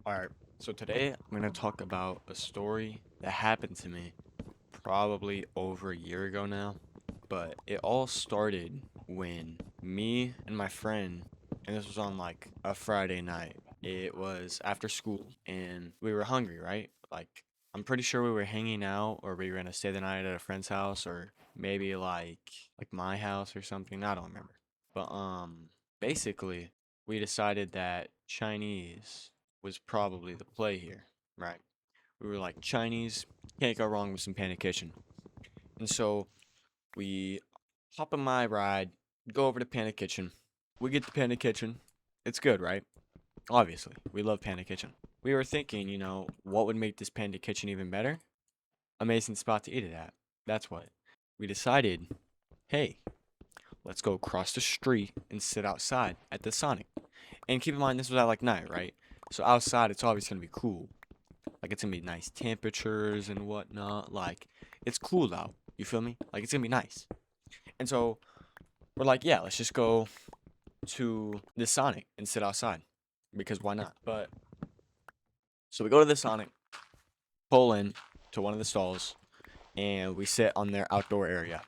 Alright, so today I'm going to talk about a story that happened to me probably over a year ago now. But it all started when me and my friend, and this was on like a Friday night, it was after school and we were hungry, right? Like, I'm pretty sure we were hanging out or we were going to stay the night at a friend's house or maybe like my house or something. I don't remember. But basically we decided that Chinese was probably the play here, right? We were like Chinese, can't go wrong with some Panda Kitchen. And so we hop in my ride, go over to Panda Kitchen. We get to Panda Kitchen. It's good, right? Obviously, we love Panda Kitchen. We were thinking, what would make this Panda Kitchen even better? Amazing spot to eat it at. That's what. We decided, hey, let's go across the street and sit outside at the Sonic. And keep in mind, this was at like night, right? So outside, it's always gonna be cool. Like it's gonna be nice temperatures and whatnot. Like it's cool out. You feel me? Like it's gonna be nice. And so we're like, yeah, let's just go to the Sonic and sit outside because why not? But so we go to the Sonic, pull in to one of the stalls, and we sit on their outdoor area.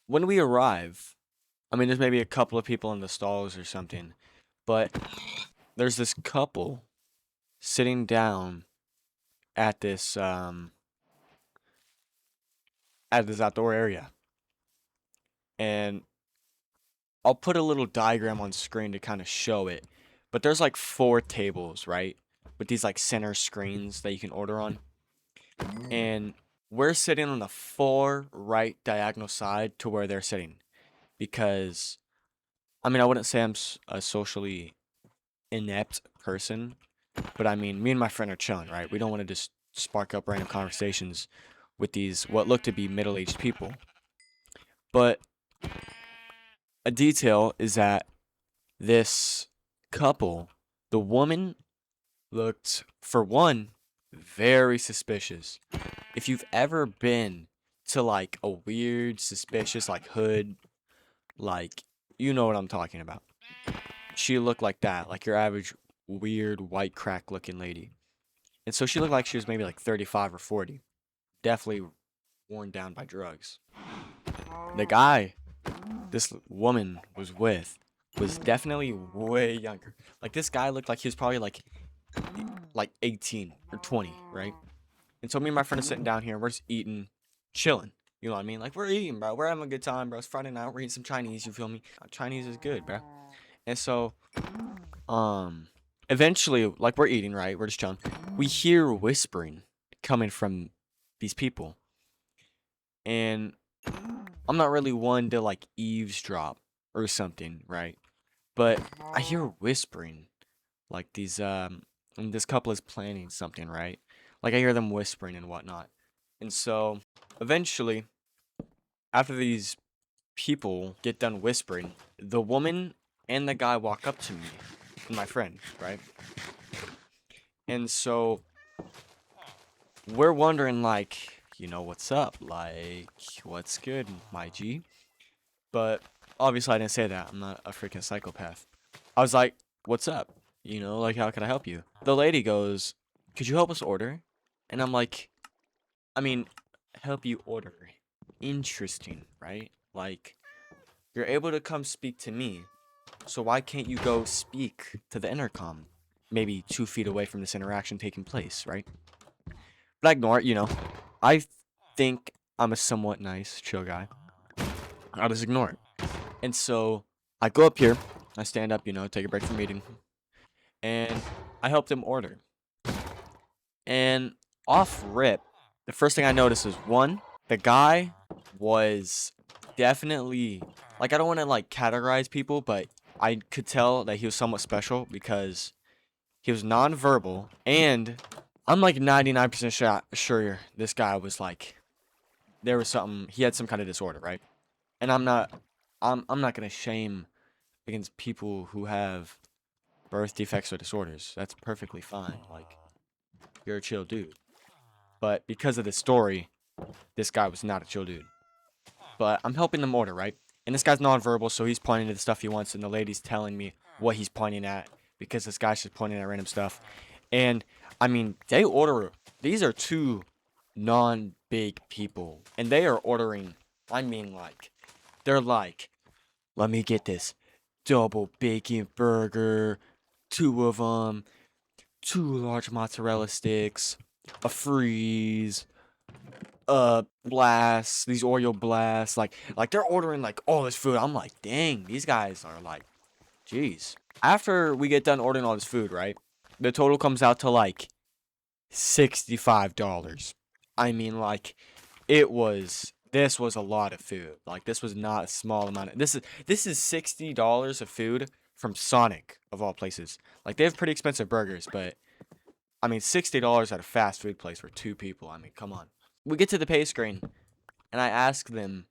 When we arrive, I mean, there's maybe a couple of people in the stalls or something, but there's this couple sitting down at this outdoor area, and I'll put a little diagram on screen to kind of show it. But there's like four tables, right? With these like center screens that you can order on. And we're sitting on the far right diagonal side to where they're sitting. Because, I mean, I wouldn't say a socially inept person. But I mean, me and my friend are chilling, right? We don't want to just spark up random conversations with these, what look to be middle aged people. But a detail is that this couple, the woman looked, for one, very suspicious. If you've ever been to like a weird, suspicious, like hood, like, you know what I'm talking about. She looked like that, like your average weird white crack looking lady. And so she looked like she was maybe like 35 or 40. Definitely worn down by drugs. The guy this woman was with was definitely way younger. Like this guy looked like he was probably like 18 or 20, right? And so me and my friend are sitting down here, we're just eating, chilling. You know what I mean? Like we're eating, bro. We're having a good time, bro. It's Friday night. We're eating some Chinese. You feel me? Chinese is good, bro. And so, um, eventually, like we're eating, right? We're just chilling. We hear whispering coming from these people, and I'm not really one to like eavesdrop or something, right? But I hear whispering, like and this couple is planning something, right? Like I hear them whispering and whatnot. And so eventually, after these people get done whispering, the woman and the guy walk up to me and my friend, right? And so we're wondering, like, what's up? Like, what's good, my G? But obviously, I didn't say that. I'm not a freaking psychopath. I was like, what's up? Like, how can I help you? The lady goes, could you help us order? And I'm like, I mean, help you order. Interesting, right? Like, you're able to come speak to me, so why can't you go speak to the intercom? Maybe 2 feet away from this interaction taking place, right? But I ignore it. I think I'm a somewhat nice, chill guy. I'll just ignore it. And so I go up here, I stand up, take a break from eating, and I helped him order. And off rip, the first thing I noticed is one, the guy was definitely like I don't want to like categorize people, but I could tell that he was somewhat special because he was nonverbal, and I'm like 99% sure this guy was like there was something he had some kind of disorder, right? And I'm not gonna shame against people who have birth defects or disorders. That's perfectly fine. Like you're a chill dude. But because of this story, this guy was not a chill dude. But I'm helping them order, right? And this guy's nonverbal, so he's pointing to the stuff he wants, and the lady's telling me what he's pointing at. because this guy's just pointing at random stuff. And I mean, they order. These are two non-big people, and they are ordering. I mean, like, they're like, let me get this double bacon burger, two of them, two large mozzarella sticks, a freeze, blasts, these Oreo blasts. Like they're ordering like all this food. I'm like, dang, these guys are like, jeez. After we get done ordering all this food, right? The total comes out to like $65. I mean, like, this was a lot of food. Like, this was not a small amount of, this is $60 of food from Sonic of all places. Like, they have pretty expensive burgers, but I mean, $60 at a fast food place for two people. I mean, come on. We get to the pay screen, and I ask them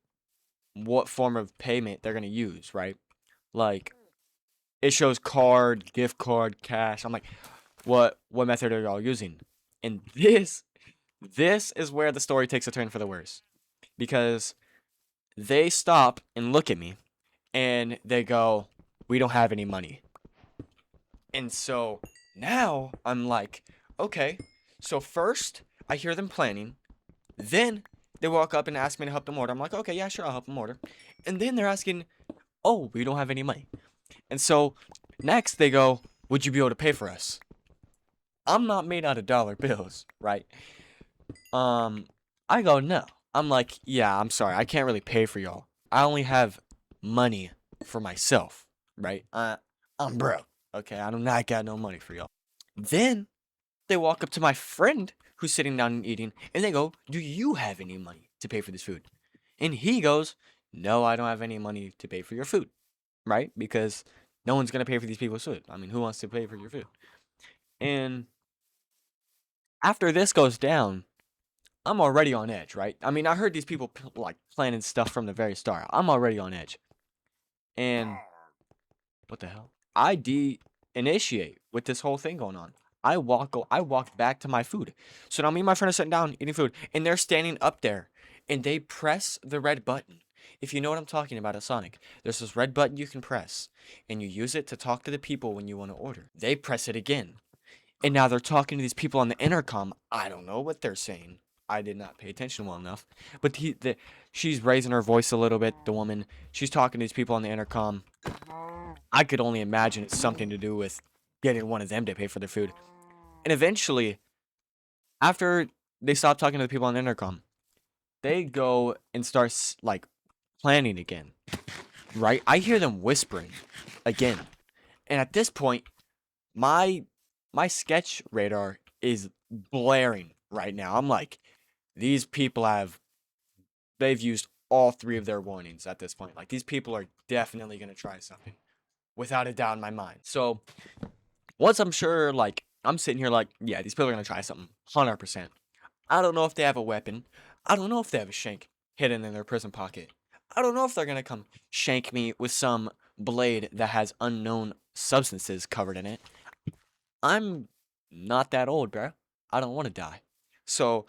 what form of payment they're gonna use, right? Like, it shows card, gift card, cash. I'm like, what method are y'all using? And this is where the story takes a turn for the worse. Because they stop and look at me and they go, we don't have any money. And so now I'm like, okay. So first I hear them planning. Then they walk up and ask me to help them order. I'm like, okay, yeah, sure, I'll help them order. And then they're asking, oh, we don't have any money. And so next they go, would you be able to pay for us? I'm not made out of dollar bills, right? I go, no. I'm like, yeah, I'm sorry. I can't really pay for y'all. I only have money for myself, right? I'm broke. Okay, I do not got no money for y'all. Then they walk up to my friend who's sitting down and eating, and they go, do you have any money to pay for this food? And he goes, no, I don't have any money to pay for your food, right? Because no one's going to pay for these people's food. I mean, who wants to pay for your food? And after this goes down, I'm already on edge, right? I mean, I heard these people like planning stuff from the very start. I'm already on edge. And what the hell? I initiate with this whole thing going on. I walk back to my food. So now me and my friend are sitting down eating food, and they're standing up there, and they press the red button. If you know what I'm talking about at Sonic, there's this red button you can press, and you use it to talk to the people when you want to order. They press it again, and now they're talking to these people on the intercom. I don't know what they're saying. I did not pay attention well enough. But she's raising her voice a little bit, the woman. She's talking to these people on the intercom. I could only imagine it's something to do with getting one of them to pay for their food. And eventually, after they stop talking to the people on the intercom, they go and start, like, planning again. Right? I hear them whispering again. And at this point, my sketch radar is blaring right now. I'm like, these people they've used all three of their warnings at this point. Like, these people are definitely going to try something, without a doubt in my mind. So once I'm sure, like, I'm sitting here like, yeah, these people are going to try something, 100%. I don't know if they have a weapon. I don't know if they have a shank hidden in their prison pocket. I don't know if they're going to come shank me with some blade that has unknown substances covered in it. I'm not that old, bro. I don't want to die. So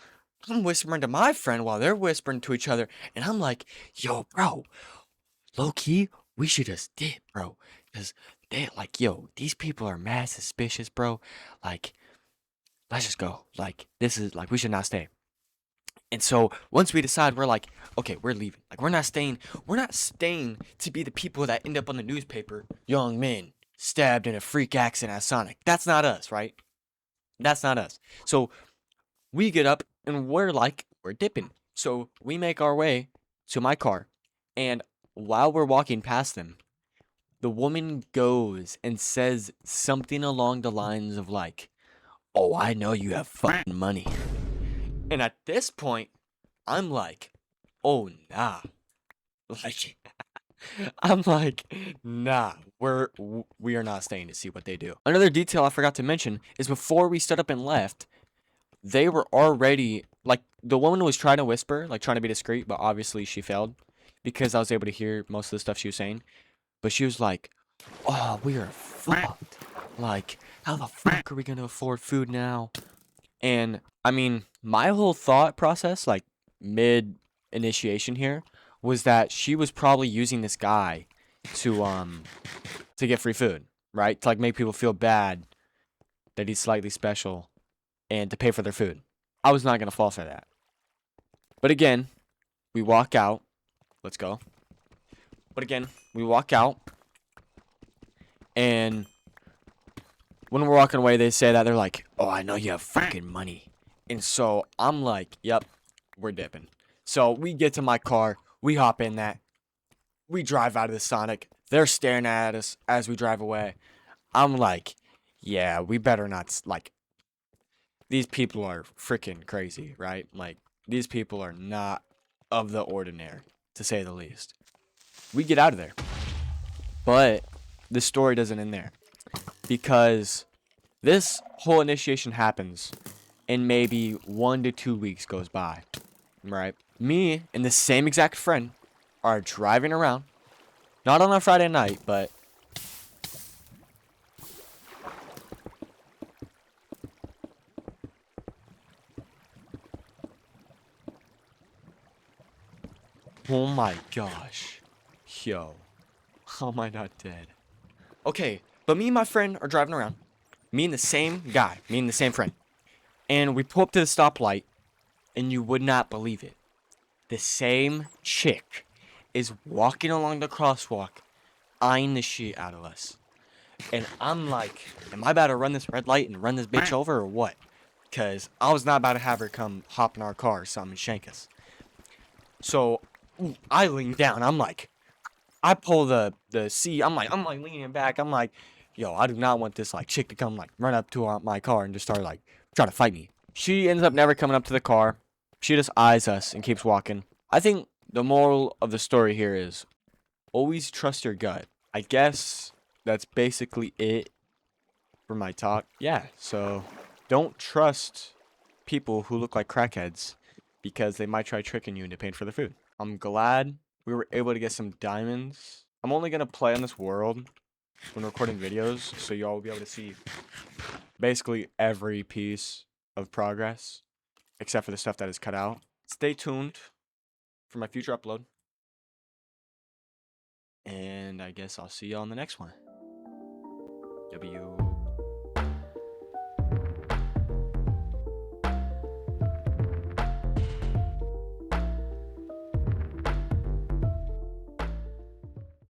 I'm whispering to my friend while they're whispering to each other, and I'm like, yo, bro, low key, we should just dip, bro. Because they, like, yo, these people are mad suspicious, bro. Like, let's just go. Like, this is, like, we should not stay. And so once we decide, we're like, okay, we're leaving. Like, we're not staying to be the people that end up on the newspaper. Young men stabbed in a freak accident at Sonic. That's not us, right? That's not us. So we get up and we're dipping. So we make our way to my car. And while we're walking past them, the woman goes and says something along the lines of like, oh, I know you have fucking money. And at this point, I'm like, oh, nah. Like, I'm like, nah, we are not staying to see what they do. Another detail I forgot to mention is before we stood up and left, they were already, like, the woman was trying to whisper, like, trying to be discreet, but obviously she failed because I was able to hear most of the stuff she was saying. But she was like, oh, we are fucked. Like, how the fuck are we gonna afford food now? And, I mean, my whole thought process, like, mid-initiation here, was that she was probably using this guy to get free food, right? To like make people feel bad that he's slightly special and to pay for their food. I was not going to fall for that. But again, we walk out. Let's go. But again, we walk out. And when we're walking away, they say that. They're like, oh, I know you have freaking money. And so I'm like, yep, we're dipping. So we get to my car. We hop in that. We drive out of the Sonic. They're staring at us as we drive away. I'm like, yeah, we better not, like, these people are freaking crazy, right? Like, these people are not of the ordinary, to say the least. We get out of there. But the story doesn't end there. Because this whole initiation happens and maybe 1 to 2 weeks goes by, right? Me and the same exact friend are driving around, not on a Friday night, but oh my gosh. Yo, how am I not dead? Okay, but me and my friend are driving around. Me and the same guy, me and the same friend. And we pull up to the stoplight, and you would not believe it. The same chick is walking along the crosswalk, eyeing the shit out of us. And I'm like, am I about to run this red light and run this bitch over or what? Because I was not about to have her come hop in our car or something and shank us. So I lean down. I'm like, I pull the seat. I'm like leaning back. I'm like, yo, I do not want this like chick to come like run up to my car and just start like trying to fight me. She ends up never coming up to the car. She just eyes us and keeps walking. I think the moral of the story here is always trust your gut. I guess that's basically it for my talk. Yeah, so don't trust people who look like crackheads because they might try tricking you into paying for their food. I'm glad we were able to get some diamonds. I'm only going to play on this world when recording videos, so y'all will be able to see basically every piece of progress, except for the stuff that is cut out. Stay tuned for my future upload. And I guess I'll see you on the next one. W.